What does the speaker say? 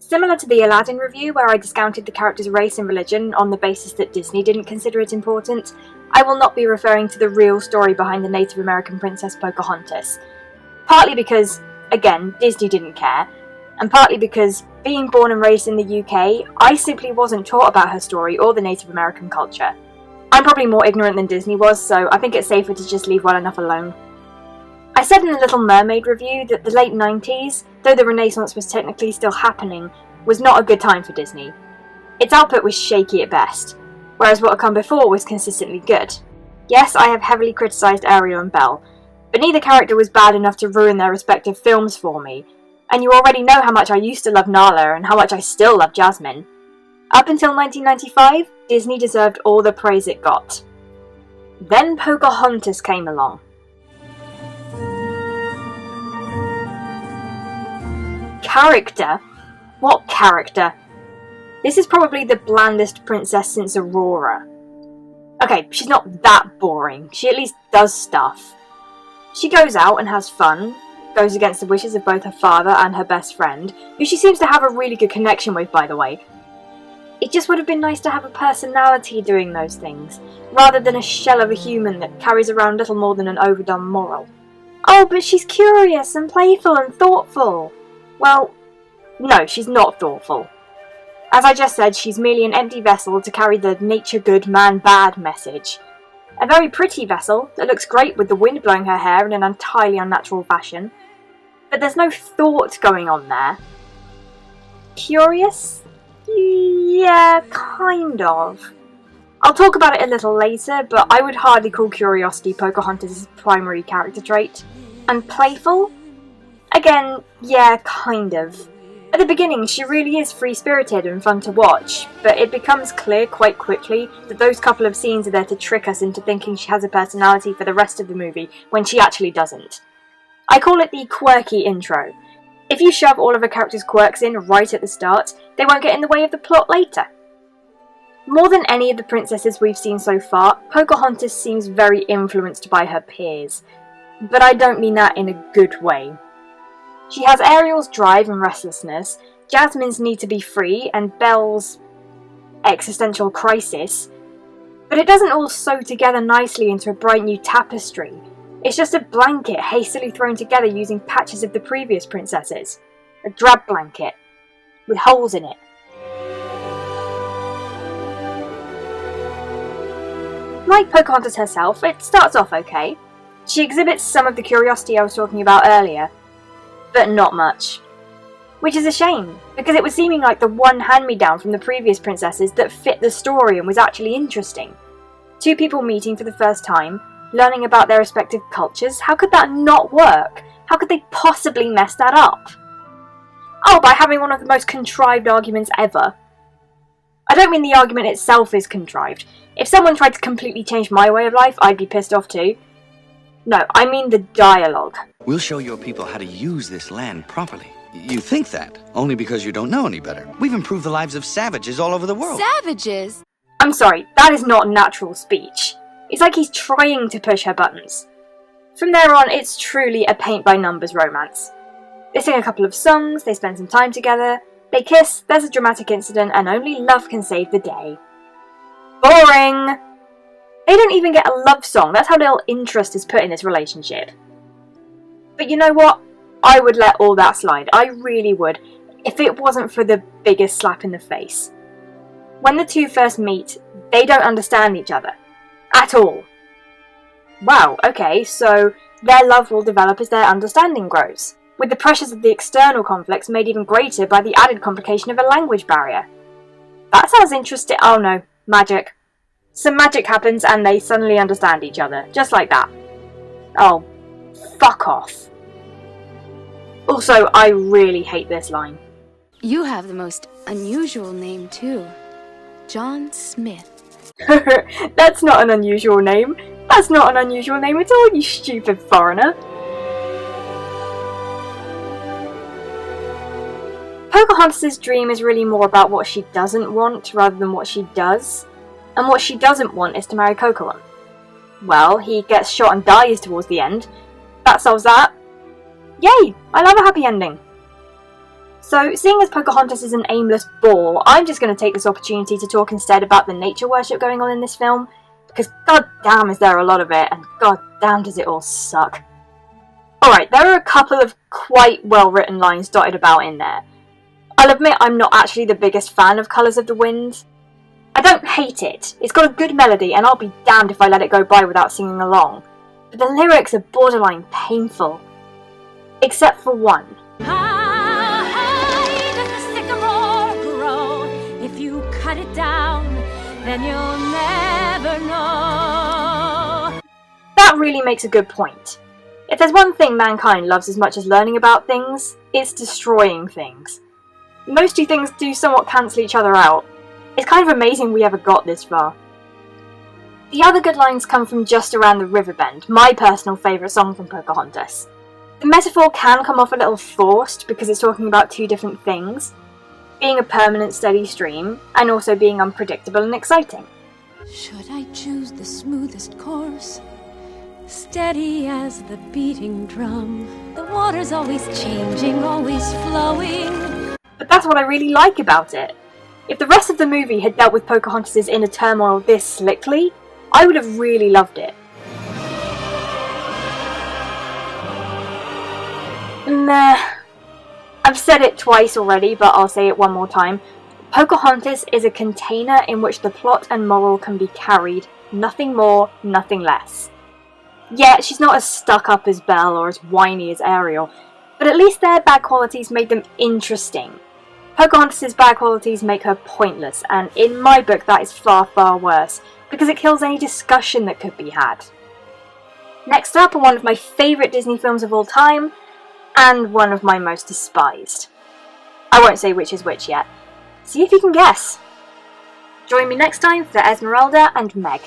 Similar to the Aladdin review, where I discounted the character's race and religion on the basis that Disney didn't consider it important, I will not be referring to the real story behind the Native American princess Pocahontas. Partly because, again, Disney didn't care, and partly because, being born and raised in the UK, I simply wasn't taught about her story or the Native American culture. I'm probably more ignorant than Disney was, so I think it's safer to just leave well enough alone. I said in the Little Mermaid review that the late 90s, though the Renaissance was technically still happening, was not a good time for Disney. Its output was shaky at best, whereas what had come before was consistently good. Yes, I have heavily criticised Ariel and Belle, but neither character was bad enough to ruin their respective films for me, and you already know how much I used to love Nala and how much I still love Jasmine. Up until 1995, Disney deserved all the praise it got. Then Pocahontas came along. Character? What character? This is probably the blandest princess since Aurora. Okay, she's not that boring. She at least does stuff. She goes out and has fun, goes against the wishes of both her father and her best friend, who she seems to have a really good connection with, by the way. It just would have been nice to have a personality doing those things, rather than a shell of a human that carries around little more than an overdone moral. Oh, but she's curious and playful and thoughtful. Well, no, she's not thoughtful. As I just said, she's merely an empty vessel to carry the nature good, man bad message. A very pretty vessel that looks great with the wind blowing her hair in an entirely unnatural fashion. But there's no thought going on there. Curious? Yeah, kind of. I'll talk about it a little later, but I would hardly call curiosity Pocahontas' primary character trait. And playful? Again, yeah, kind of. At the beginning, she really is free-spirited and fun to watch, but it becomes clear quite quickly that those couple of scenes are there to trick us into thinking she has a personality for the rest of the movie, when she actually doesn't. I call it the quirky intro. If you shove all of a character's quirks in right at the start, they won't get in the way of the plot later. More than any of the princesses we've seen so far, Pocahontas seems very influenced by her peers. But I don't mean that in a good way. She has Ariel's drive and restlessness, Jasmine's need to be free, and Belle's existential crisis, but it doesn't all sew together nicely into a bright new tapestry. It's just a blanket hastily thrown together using patches of the previous princesses. A drab blanket, with holes in it. Like Pocahontas herself, it starts off okay. She exhibits some of the curiosity I was talking about earlier, but not much. Which is a shame, because it was seeming like the one hand-me-down from the previous princesses that fit the story and was actually interesting. Two people meeting for the first time, learning about their respective cultures, how could that not work? How could they possibly mess that up? Oh, by having one of the most contrived arguments ever. I don't mean the argument itself is contrived. If someone tried to completely change my way of life, I'd be pissed off too. No, I mean the dialogue. We'll show your people how to use this land properly. You think that, only because you don't know any better. We've improved the lives of savages all over the world. Savages? I'm sorry, that is not natural speech. It's like he's trying to push her buttons. From there on, it's truly a paint-by-numbers romance. They sing a couple of songs, they spend some time together, they kiss, there's a dramatic incident, and only love can save the day. Boring! They don't even get a love song, that's how little interest is put in this relationship. But you know what? I would let all that slide, I really would, if it wasn't for the biggest slap in the face. When the two first meet, they don't understand each other. At all. Wow, okay, so their love will develop as their understanding grows, with the pressures of the external conflicts made even greater by the added complication of a language barrier. That sounds interesting. Oh no, magic. Some magic happens and they suddenly understand each other, just like that. Oh, fuck off. Also, I really hate this line. You have the most unusual name too. John Smith. That's not an unusual name. That's not an unusual name at all, you stupid foreigner. Pocahontas' dream is really more about what she doesn't want rather than what she does. And what she doesn't want is to marry Poca-who. Well, he gets shot and dies towards the end. That solves that. Yay! I love a happy ending. So, seeing as Pocahontas is an aimless bore, I'm just going to take this opportunity to talk instead about the nature worship going on in this film, because goddamn is there a lot of it, and goddamn does it all suck. Alright, there are a couple of quite well written lines dotted about in there. I'll admit I'm not actually the biggest fan of Colours of the Wind. I don't hate it, it's got a good melody and I'll be damned if I let it go by without singing along, but the lyrics are borderline painful. Except for one. How high does the sycamore grow? If you cut it down, then you'll never know. That really makes a good point. If there's one thing mankind loves as much as learning about things, it's destroying things. Those two things do somewhat cancel each other out. It's kind of amazing we ever got this far. The other good lines come from Just Around the River Bend, my personal favourite song from Pocahontas. The metaphor can come off a little forced because it's talking about two different things, being a permanent steady stream, and also being unpredictable and exciting. Should I choose the smoothest course? Steady as the beating drum. The water's always changing, always flowing. But that's what I really like about it. If the rest of the movie had dealt with Pocahontas' inner turmoil this slickly, I would have really loved it. Meh. I've said it twice already, but I'll say it one more time. Pocahontas is a container in which the plot and moral can be carried, nothing more, nothing less. Yeah, she's not as stuck up as Belle or as whiny as Ariel, but at least their bad qualities made them interesting. Pocahontas' bad qualities make her pointless, and in my book that is far, far worse, because it kills any discussion that could be had. Next up are one of my favourite Disney films of all time, and one of my most despised. I won't say which is which yet. See if you can guess. Join me next time for Esmeralda and Meg.